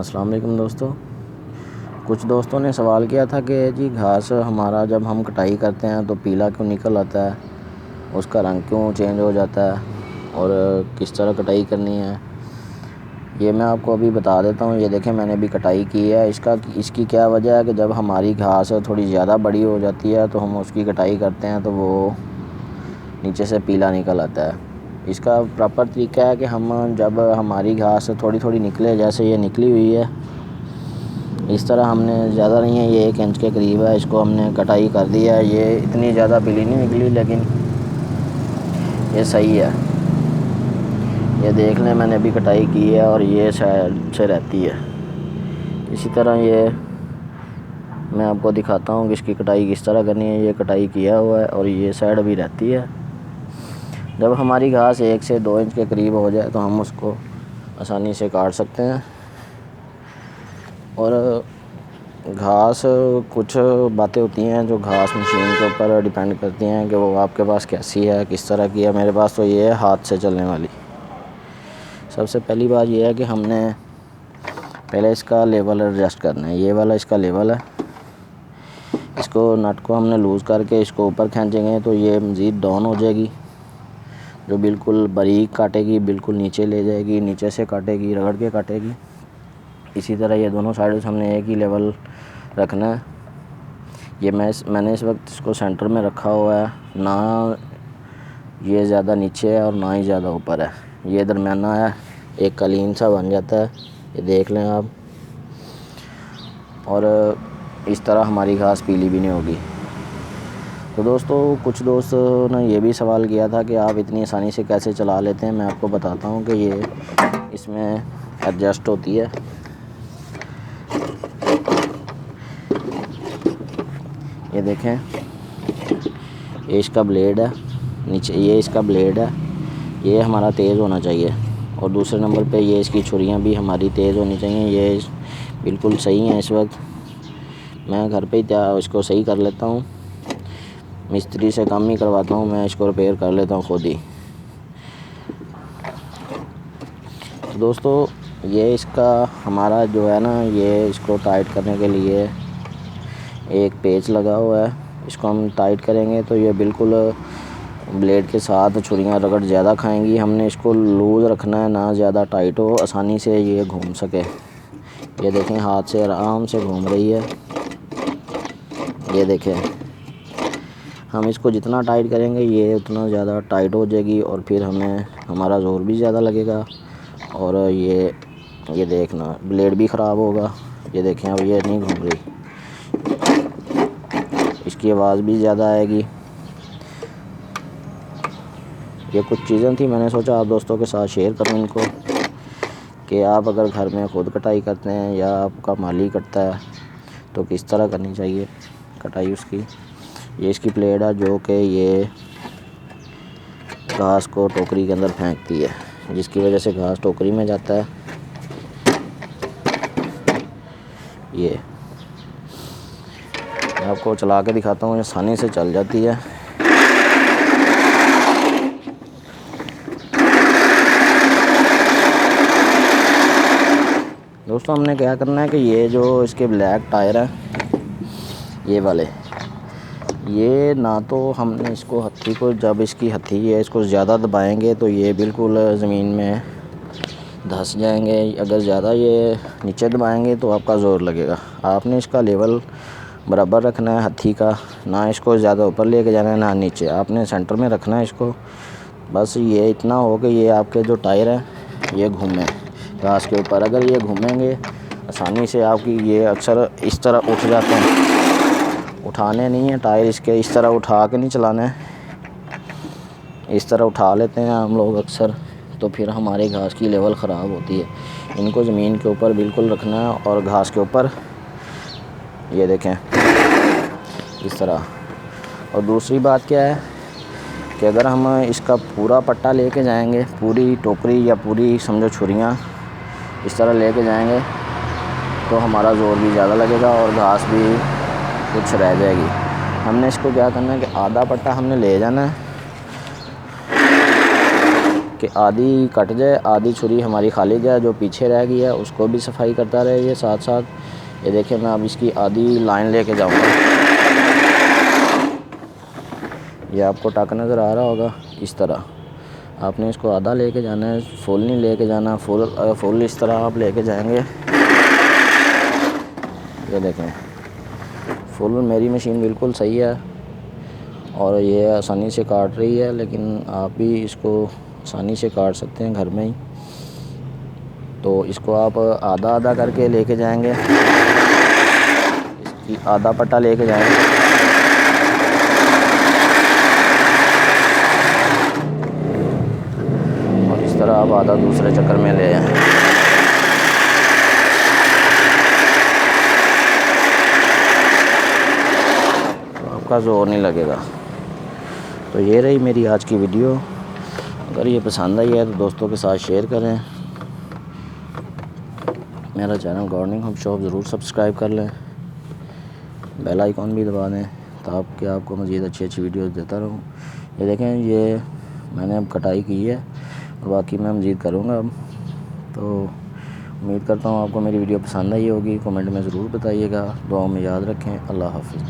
अस्सलाम वालेकुम दोस्तों। कुछ दोस्तों ने सवाल किया था कि जी घास हमारा जब हम कटाई करते हैं तो पीला क्यों निकल आता है, उसका रंग क्यों चेंज हो जाता है और किस तरह कटाई करनी है, ये मैं आपको अभी बता देता हूँ। ये देखें, मैंने अभी कटाई की है। इसकी क्या वजह है कि जब हमारी घास थोड़ी ज़्यादा बड़ी हो जाती है तो हम उसकी कटाई करते हैं तो वो नीचे से पीला निकल आता है। इसका प्रॉपर तरीका है कि हम जब हमारी घास थोड़ी थोड़ी निकले, जैसे ये निकली हुई है इस तरह, हमने ज़्यादा नहीं है, ये 1 इंच के करीब है, इसको हमने कटाई कर दिया है। ये इतनी ज़्यादा पीली नहीं निकली लेकिन ये सही है। ये देख लें, मैंने अभी कटाई की है और ये साइड से रहती है। इसी तरह ये मैं आपको दिखाता हूँ कि इसकी कटाई किस तरह करनी है। ये कटाई किया हुआ है और ये साइड भी रहती है। जब हमारी घास 1 से 2 इंच के करीब हो जाए तो हम उसको आसानी से काट सकते हैं। और घास, कुछ बातें होती हैं जो घास मशीन के ऊपर डिपेंड करती हैं कि वो आपके पास कैसी है, किस तरह की है। मेरे पास तो ये है हाथ से चलने वाली। सबसे पहली बात ये है कि हमने पहले इसका लेवल एडजस्ट करना है। ये वाला इसका लेवल है, इसको नट को हमने लूज़ करके इसको ऊपर खींचेंगे तो ये मज़ीद डाउन हो जाएगी, जो बिल्कुल बारीक काटेगी, बिल्कुल नीचे ले जाएगी, नीचे से काटेगी, रगड़ के काटेगी। इसी तरह ये दोनों साइड से हमने एक ही लेवल रखना है। ये मैंने इस वक्त इसको सेंटर में रखा हुआ है, ना ये ज़्यादा नीचे है और ना ही ज़्यादा ऊपर है, ये दरमियाना है, एक कालीन सा बन जाता है। ये देख लें आप। और इस तरह हमारी घास पीली भी नहीं होगी। तो दोस्तों, कुछ दोस्तों ने ये भी सवाल किया था कि आप इतनी आसानी से कैसे चला लेते हैं। मैं आपको बताता हूँ कि ये इसमें एडजस्ट होती है। ये देखें, ये इसका ब्लेड है नीचे, ये इसका ब्लेड है, ये हमारा तेज़ होना चाहिए। और दूसरे नंबर पे ये इसकी छुरियाँ भी हमारी तेज़ होनी चाहिए। ये बिल्कुल सही हैं। इस वक्त मैं घर पे ही इसको सही कर लेता हूँ, मिस्त्री से काम ही करवाता हूँ, मैं इसको रिपेयर कर लेता हूँ खुद ही। तो दोस्तों, ये इसका हमारा जो है ना, ये इसको टाइट करने के लिए एक पेच लगा हुआ है। इसको हम टाइट करेंगे तो ये बिल्कुल ब्लेड के साथ छुरियाँ रगड़ ज़्यादा खाएंगी। हमने इसको लूज़ रखना है, ना ज़्यादा टाइट हो, आसानी से ये घूम सके। ये देखें, हाथ से आराम से घूम रही है। ये देखें, हम इसको जितना टाइट करेंगे ये उतना ज़्यादा टाइट हो जाएगी और फिर हमारा ज़ोर भी ज़्यादा लगेगा और ये देखना, ब्लेड भी ख़राब होगा। ये देखें, अब ये नहीं घूम रही, इसकी आवाज़ भी ज़्यादा आएगी। ये कुछ चीज़ें थी, मैंने सोचा आप दोस्तों के साथ शेयर करूं इनको, कि आप अगर घर में खुद कटाई करते हैं या आपका माली कटता है तो किस तरह करनी चाहिए कटाई उसकी। ये इसकी प्लेट है जो कि ये घास को टोकरी के अंदर फेंकती है, जिसकी वजह से घास टोकरी में जाता है। ये मैं आपको चला के दिखाता हूँ, आसानी से चल जाती है। दोस्तों, हमने क्या करना है कि ये जो इसके ब्लैक टायर हैं ये वाले, ये ना तो हमने इसको हत्थी को, जब इसकी हत्थी है इसको ज़्यादा दबाएंगे तो ये बिल्कुल ज़मीन में धंस जाएंगे। अगर ज़्यादा ये नीचे दबाएंगे तो आपका ज़ोर लगेगा। आपने इसका लेवल बराबर रखना है हत्थी का, ना इसको ज़्यादा ऊपर लेके जाना है ना नीचे, आपने सेंटर में रखना है इसको। बस ये इतना हो कि ये आपके जो टायर हैं ये घूमें घास के ऊपर। अगर ये घूमेंगे आसानी से, आपकी ये अक्सर इस तरह उठ जाते हैं, उठाने नहीं है टायर इसके, इस तरह उठा के नहीं चलाना है, इस तरह उठा लेते हैं हम लोग अक्सर, तो फिर हमारे घास की लेवल ख़राब होती है। इनको ज़मीन के ऊपर बिल्कुल रखना है और घास के ऊपर, ये देखें इस तरह। और दूसरी बात क्या है कि अगर हम इसका पूरा पट्टा लेके जाएंगे, पूरी टोकरी या पूरी समझो छुरियाँ इस तरह लेके जाएंगे तो हमारा ज़ोर भी ज़्यादा लगेगा और घास भी कुछ रह जाएगी। हमने इसको क्या करना है कि आधा पट्टा हमने ले जाना है कि आधी कट जाए, आधी छुरी हमारी खाली जाए, जो पीछे रह गई है उसको भी सफाई करता रहे ये साथ साथ। ये देखिए मैं अब इसकी आधी लाइन लेके जाऊंगा। ये आपको टक नज़र आ रहा होगा, इस तरह आपने इसको आधा लेके जाना है, फुल नहीं लेके जाना। फुल इस तरह आप लेके जाएंगे। ये देखें फुल मेरी मशीन बिल्कुल सही है और ये आसानी से काट रही है, लेकिन आप भी इसको आसानी से काट सकते हैं घर में ही। तो इसको आप आधा आधा करके लेके जाएंगे, इसकी आधा पट्टा लेके जाएंगे। और इस तरह आप आधा दूसरे चक्कर में ले आएँ। तो आपका ज़ोर नहीं लगेगा। तो ये रही मेरी आज की वीडियो। अगर ये पसंद आई है तो दोस्तों के साथ शेयर करें। मेरा चैनल गार्डनिंग हब शॉप ज़रूर सब्सक्राइब कर लें, बेल आइकॉन भी दबा दें ताकि आपको मज़ीद अच्छी अच्छी वीडियोस देता रहूँ। ये देखें ये मैंने अब कटाई की है और बाकी मैं मज़ीद करूँगा अब। तो उम्मीद करता हूँ आपको मेरी वीडियो पसंद आई होगी। कमेंट में ज़रूर बताइएगा। दुआ में याद रखें। अल्लाह हाफ़िज़।